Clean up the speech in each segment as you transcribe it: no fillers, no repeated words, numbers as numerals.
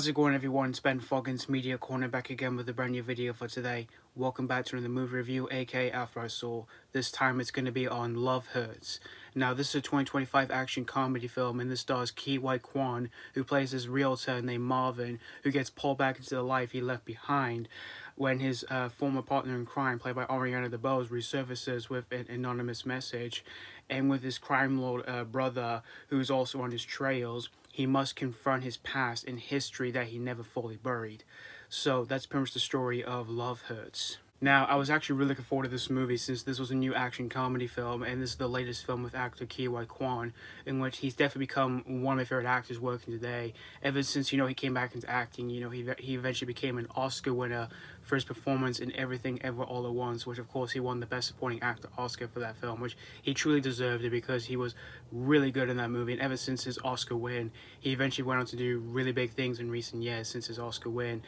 How's it going, everyone? It's Ben Foggins, Media Corner, back again with a brand new video for today. Welcome back to another movie review, aka After I Saw. This time it's going to be on Love Hurts. Now, this is a 2025 action comedy film, and this stars Quan, who plays this realtor named Marvin, who gets pulled back into the life he left behind when his former partner in crime, played by Ariana DeBose, resurfaces with an anonymous message. And with his crime lord brother, who's also on his trails, he must confront his past and history that he never fully buried. So that's pretty much the story of Love Hurts. Now, I was actually really looking forward to this movie since this was a new action comedy film, and this is the latest film with actor Quan, in which he's definitely become one of my favorite actors working today. Ever since, he came back into acting, he eventually became an Oscar winner for his performance in Everything Ever All at Once, which of course he won the Best Supporting Actor Oscar for that film, which he truly deserved it because he was really good in that movie. And ever since his Oscar win, he eventually went on to do really big things in recent years since his Oscar win.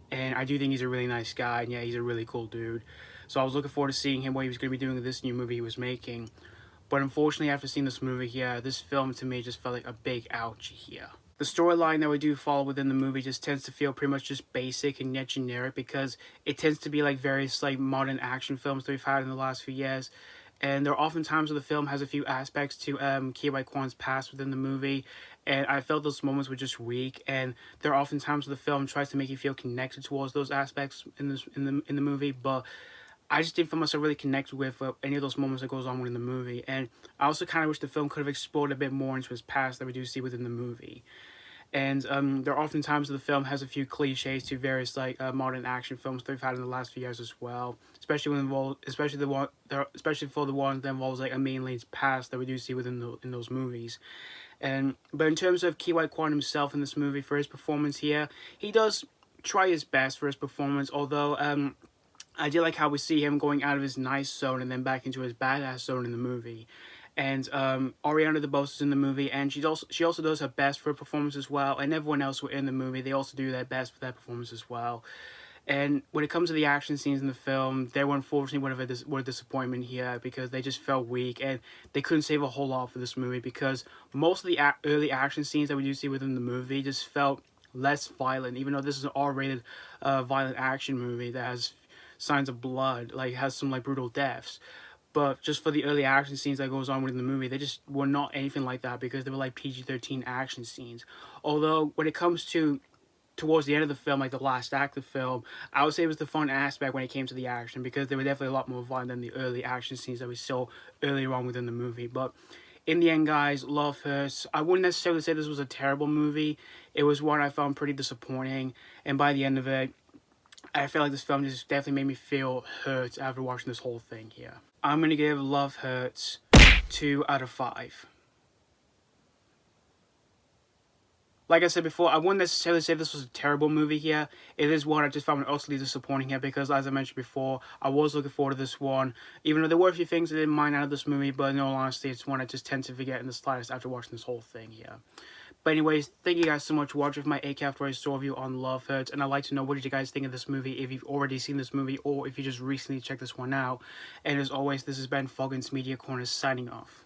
And I do think he's a really nice guy, and yeah, he's a really cool dude. So I was looking forward to seeing him, what he was going to be doing with this new movie he was making. But unfortunately, after seeing this movie here, this film to me just felt like a big ouch here. The storyline that we do follow within the movie just tends to feel pretty much just basic and yet generic, because it tends to be like various like modern action films that we've had in the last few years. And there are often times where the film has a few aspects to Quan's past within the movie, and I felt those moments were just weak. And there are often times where the film tries to make you feel connected towards those aspects in the movie, but I just didn't feel myself really connected with any of those moments that goes on within the movie. And I also kind of wish the film could have explored a bit more into his past that we do see within the movie. And there are often times the film has a few cliches to various like modern action films that we've had in the last few years as well, especially for the ones that involves like a main lead's past that we do see within in those movies. But in terms of Quan himself in this movie, for his performance here, he does try his best for his performance, although I do like how we see him going out of his nice zone and then back into his badass zone in the movie. And Ariana DeBose is in the movie, and she also does her best for her performance as well. And everyone else who are in the movie, they also do their best for their performance as well. And when it comes to the action scenes in the film, they were unfortunately a disappointment here, because they just felt weak, and they couldn't save a whole lot for this movie, because most of the early action scenes that we do see within the movie just felt less violent, even though this is an R-rated violent action movie that has signs of blood, like has some like brutal deaths. But just for the early action scenes that goes on within the movie, they just were not anything like that, because they were like PG-13 action scenes. Although when it comes to towards the end of the film, like the last act of the film, I would say it was the fun aspect when it came to the action, because they were definitely a lot more violent than the early action scenes that we saw earlier on within the movie. But in the end, guys, Love Hurts. I wouldn't necessarily say this was a terrible movie. It was one I found pretty disappointing, and by the end of it, I feel like this film just definitely made me feel hurt after watching this whole thing here. I'm going to give Love Hurts 2 out of 5. Like I said before, I wouldn't necessarily say this was a terrible movie here. It is one I just found utterly disappointing here, because as I mentioned before, I was looking forward to this one. Even though there were a few things I didn't mind out of this movie, but in all honesty, it's one I just tend to forget in the slightest after watching this whole thing here. But anyways, thank you guys so much for watching my After I Saw review on Love Hurts, and I'd like to know what did you guys think of this movie, if you've already seen this movie, or if you just recently checked this one out. And as always, this has been Foggins Media Corner signing off.